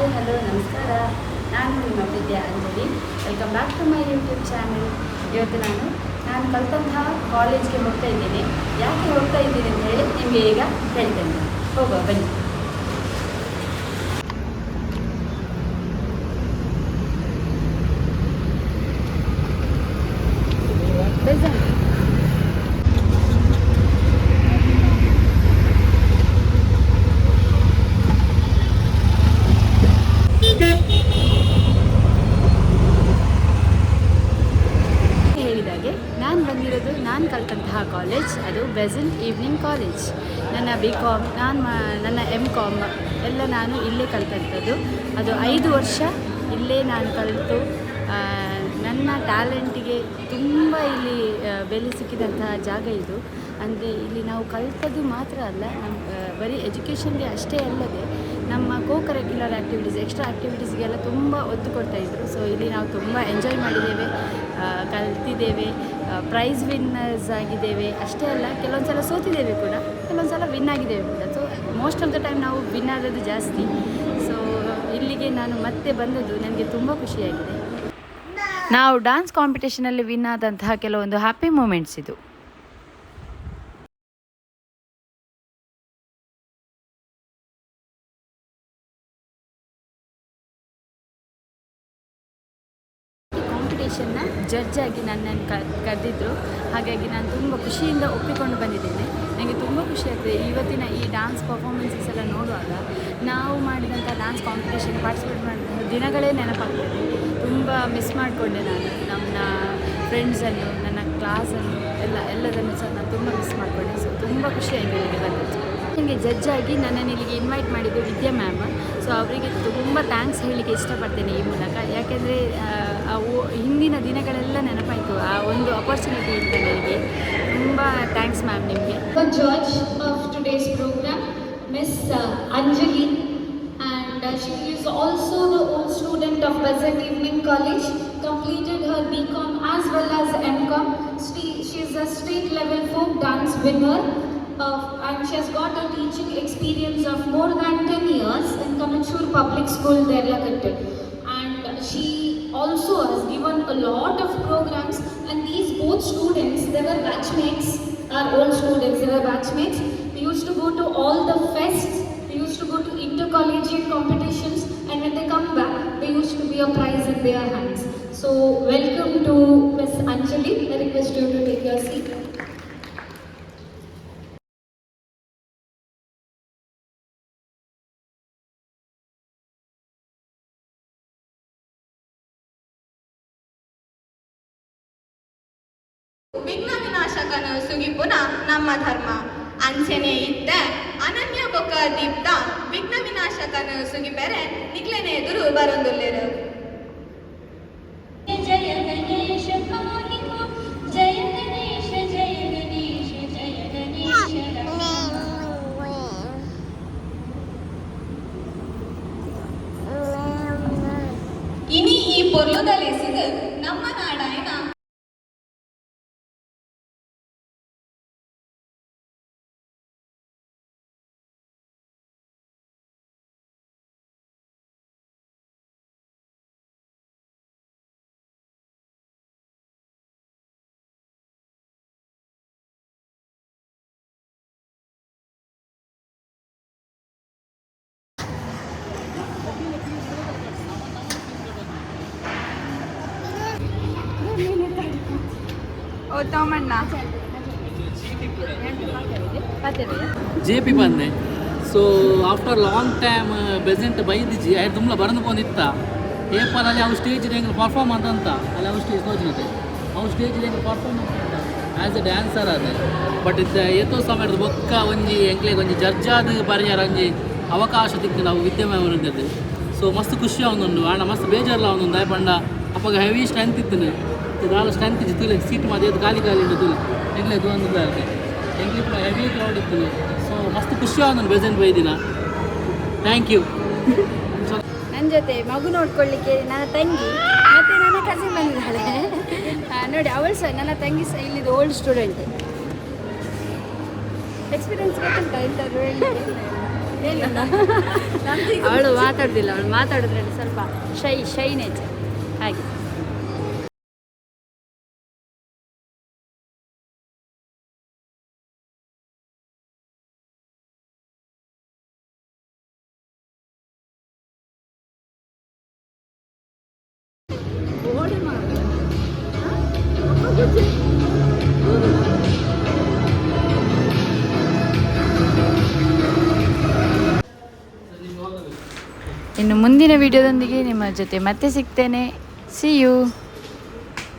Hi hello ನಮಸ್ಕಾರ. ನಾನು ನಿಮ್ಮ Vidya Anjali. Welcome back to my YouTube channel. ಇವತ್ತು ನಾನು ಕಲಿತಂತಹ ಕಾಲೇಜ್ಗೆ ಹೋಗ್ತಾ ಇದ್ದೀನಿ. ಯಾಕೆ ಹೋಗ್ತಾ ಇದ್ದೀನಿ ಅಂತ ಹೇಳಿ ನಿಮಗೆ ಈಗ ಹೇಳ್ತೇನೆ. ಹೋಗುವ ಬನ್ನಿ. ನಾನು ಕಲಿತಂತಹ ಕಾಲೇಜ್ ಅದು ಬೆಸೆಂಟ್ ಈವ್ನಿಂಗ್ ಕಾಲೇಜ್. ನನ್ನ BCom, ನನ್ನ MCom ಎಲ್ಲ ನಾನು ಇಲ್ಲೇ ಕಲಿತಂಥದ್ದು. ಅದು 5 ವರ್ಷ ಇಲ್ಲೇ ನಾನು ಕಲಿತು ನನ್ನ ಟ್ಯಾಲೆಂಟಿಗೆ ತುಂಬ ಇಲ್ಲಿ ಬೆಲೆ ಸಿಕ್ಕಿದಂತಹ ಜಾಗ ಇದು. ಅಂದರೆ ಇಲ್ಲಿ ನಾವು ಕಲಿತದ್ದು ಮಾತ್ರ ಅಲ್ಲ, ಬರೀ ಎಜುಕೇಷನ್ಗೆ ಅಷ್ಟೇ ಅಲ್ಲದೆ ನಮ್ಮ ಕರಿಕ್ಯುಲರ್ ಆ್ಯಕ್ಟಿವಿಟೀಸ್, ಎಕ್ಸ್ಟ್ರಾ ಆ್ಯಕ್ಟಿವಿಟೀಸ್ಗೆಲ್ಲ ತುಂಬ ಒತ್ತು ಕೊಡ್ತಾಯಿದ್ರು. ಸೊ ಇಲ್ಲಿ ನಾವು ತುಂಬ ಎಂಜಾಯ್ ಮಾಡಿದ್ದೇವೆ, ಕಲ್ತಿದ್ದೇವೆ, ಪ್ರೈಸ್ ವಿನ್ನರ್ಸ್ ಆಗಿದ್ದೇವೆ. ಅಷ್ಟೇ ಅಲ್ಲ, ಕೆಲವೊಂದು ಸಲ ಸೋತಿದ್ದೇವೆ ಕೂಡ, ಕೆಲವೊಂದು ಸಲ ವಿನ್ ಆಗಿದ್ದೇವೆ ಕೂಡ. So most of the time ನಾವು ವಿನ್ ಆಗೋದು ಜಾಸ್ತಿ. ಸೊ ಇಲ್ಲಿಗೆ ನಾನು ಮತ್ತೆ ಬಂದದ್ದು ನನಗೆ ತುಂಬ ಖುಷಿಯಾಗಿದೆ. ನಾವು ಡ್ಯಾನ್ಸ್ ಕಾಂಪಿಟೇಷನಲ್ಲಿ ವಿನ್ ಆದಂತಹ ಕೆಲವೊಂದು ಹ್ಯಾಪಿ ಮೂಮೆಂಟ್ಸ್ ಇದು. ಕಾಂಪಿಟೇಷನ್ನ ಜಡ್ಜ್ ಆಗಿ ನನ್ನನ್ನು ಕರೆದಿದ್ದರು. ಹಾಗಾಗಿ ನಾನು ತುಂಬ ಖುಷಿಯಿಂದ ಒಪ್ಪಿಕೊಂಡು ಬಂದಿದ್ದೇನೆ. ನನಗೆ ತುಂಬ ಖುಷಿ ಆಗ್ತದೆ ಇವತ್ತಿನ ಈ ಡ್ಯಾನ್ಸ್ ಪರ್ಫಾರ್ಮೆನ್ಸಸ್ ಎಲ್ಲ ನೋಡುವಾಗ. ನಾವು ಮಾಡಿದಂಥ ಡ್ಯಾನ್ಸ್ ಕಾಂಪಿಟೇಷನ್ ಪಾರ್ಟಿಸಿಪೇಟ್ ಮಾಡಿದಂಥ ದಿನಗಳೇ ನೆನಪಾಗ್ತದೆ. ತುಂಬ ಮಿಸ್ ಮಾಡಿಕೊಂಡೆ ನಾನು ನನ್ನ ಫ್ರೆಂಡ್ಸನ್ನು, ನನ್ನ ಕ್ಲಾಸನ್ನು ಎಲ್ಲದನ್ನು ಸಹ ನಾನು ತುಂಬ ಮಿಸ್ ಮಾಡಿಕೊಂಡೆ. ಸೊ ತುಂಬ ಖುಷಿಯಾಗಿದೆ ನನಗೆ ಬಂದದ್ದು. ನನಗೆ ಜಡ್ಜ್ ಆಗಿ ನನ್ನನ್ನು ಇಲ್ಲಿಗೆ ಇನ್ವೈಟ್ ಮಾಡಿದ್ದು ವಿದ್ಯಾ ಮ್ಯಾಮ್. ಸೊ ಅವರಿಗೆ ತುಂಬ ಥ್ಯಾಂಕ್ಸ್ ಹೇಳಲಿಕ್ಕೆ ಇಷ್ಟಪಡ್ತೇನೆ ಈ ಮೂಲಕ. ಯಾಕೆಂದರೆ ಹಿಂದಿನ ದಿನಗಳೆಲ್ಲ ನೆನಪಾಯಿತು, ಆ ಒಂದು ಅಪರ್ಚುನಿಟಿ ಇಂದ ನನಗೆ ತುಂಬ ಥ್ಯಾಂಕ್ಸ್ ಮ್ಯಾಮ್ ನಿಮಗೆ. Judge of today's program, Miss Anjali, and she is also the old student of Besant Evening College, completed her BCom as well as MCom. She is a state level folk dance winner, and she has got a teaching experience of more than 10 years in Kanachur Public School, Derlakatte. And she also has given a lot of programs, and these both students, they were batchmates, our old students, they were batchmates. We used to go to all the fests, we used to go to intercollegiate competitions, and when they come back, there used to be a prize in their hands. So welcome to Miss Anjali. I request you to take your seat. ವಿಘ್ನ ವಿನಾಶಕನು ಸುಗಿಪುನ ನಮ್ಮ ಧರ್ಮ ಅಂಚನೆ ಇದ್ದ ಅನನ್ಯ ಬೊಕ್ಕ ದೀಪ್ತ ವಿಘ್ನ ವಿನಾಶಕನು ಸುಗಿಪೆರೆ ನಿಗ್ಲೆನೆ ಎದುರು ಬರೊಂದುಲ್ಲೆರು. ಜಯ ಗಣೇಶ ಪಾಹಿ ಮಾಂ, ಜಯ ಗಣೇಶ ಜಯ ಗಣೇಶ ಜಯ ಗಣೇಶ. ಇನಿ ಈ ಪೊರ್ಲುದಲೆಸಿದು ನಮ್ಮ ನಾಡಾಯನ ತಮ್ಮಣ್ಣ JP ಬಂದೆ. So after long time Besant ಬೈದಿಜಿ ಆಯ್ತು ತುಂಬ ಬರಂದು ಬಂದಿತ್ತ ಏಪಲ್ಲಿ ಅವು ಸ್ಟೇಜ್ ಹೆಂಗೆ ಪರ್ಫಾರ್ಮ್ ಅಂತ ಅಲ್ಲಿ ಅವು ಸ್ಟೇಜ್ ನೋಡಿದೆ ಅವು ಸ್ಟೇಜ್ ಹೆಂಗೆ ಪರ್ಫಾರ್ಮ್ ಆ್ಯಸ್ ಎ ಡ್ಯಾನ್ಸರ್ ಅದೇ. ಬಟ್ ಇದು ಏತೋ ಸಮಯದ ಬೊಕ್ಕ ಒಂಜಿ ಎಂಕ್ಲೆಗೆ ಒಂಜಿ ಜಡ್ಜಾದ ಪರಿಹಾರ ಒಂಜಿ ಅವಕಾಶ ತಿಕ್ಕು ನಾವು ವಿದ್ಯಮಾನದ್ದು. ಸೊ ಮಸ್ತ್ ಖುಷಿ ಆವೊಂದುಂಡು ಆಂಡ ಮಸ್ತ್ ಬೇಜಾರ್ಲ ಆವೊಂದುಂಡು ಆಯ್ಪಂಡ ಅಪ್ಪಗ ಹೆವಿ ಸ್ಟ್ರೆಂತ್ ಇತ್ತು. ದಾಲ ಸ್ಟ್ರೆಂತ್ ಇತ್ತು ತುಲೆ ಸೀಟ್ ಮಾದಿ ಅದು ಖಾಲಿ ಉಂಡು ತುಲೆ ಎಂಗ್ಲೆ ದೂರ ಎಂಗ್ಲಿ ಹೆವಿ ಕ್ರೌಡ್ ಇತ್ತು. ಸೊ ಮಸ್ತ್ ಖುಷಿ ಆವೊಂದುಂಡು ಬೆಸೆಂಟ್ ಬೈದಿನ. Thank you. ನನ್ನ ಜೊತೆ ಮಗು ನೋಡ್ಕೊಳ್ಳಿಕ್ಕೆ ನನ್ನ ತಂಗಿ ಮತ್ತು ನನ್ನ ಕಸಿನ್ ಬಂದಿದ್ದಾಳೆ. ನೋಡಿ ಅವಳು ಸಹ, ನನ್ನ ತಂಗಿ ಸಹ ಇಲ್ಲಿದ್ದು ಓಲ್ಡ್ ಸ್ಟೂಡೆಂಟ್. ಎಕ್ಸ್ಪೀರಿಯನ್ಸ್ ಗೊತ್ತುಂಟ ಇಂಥದ್ದು ಹೇಳಲಿಕ್ಕೆ? ಅವಳು ಮಾತಾಡೋದಿಲ್ಲ, ಅವಳು ಮಾತಾಡಿದ್ರಲ್ಲಿ ಸ್ವಲ್ಪ ಶೈ ನೇಚರ್ ಹಾಗೆ. ಇನ್ನು ಮುಂದಿನ ವಿಡಿಯೋದೊಂದಿಗೆ ನಿಮ್ಮ ಜೊತೆ ಮತ್ತೆ ಸಿಗ್ತೇನೆ. C you.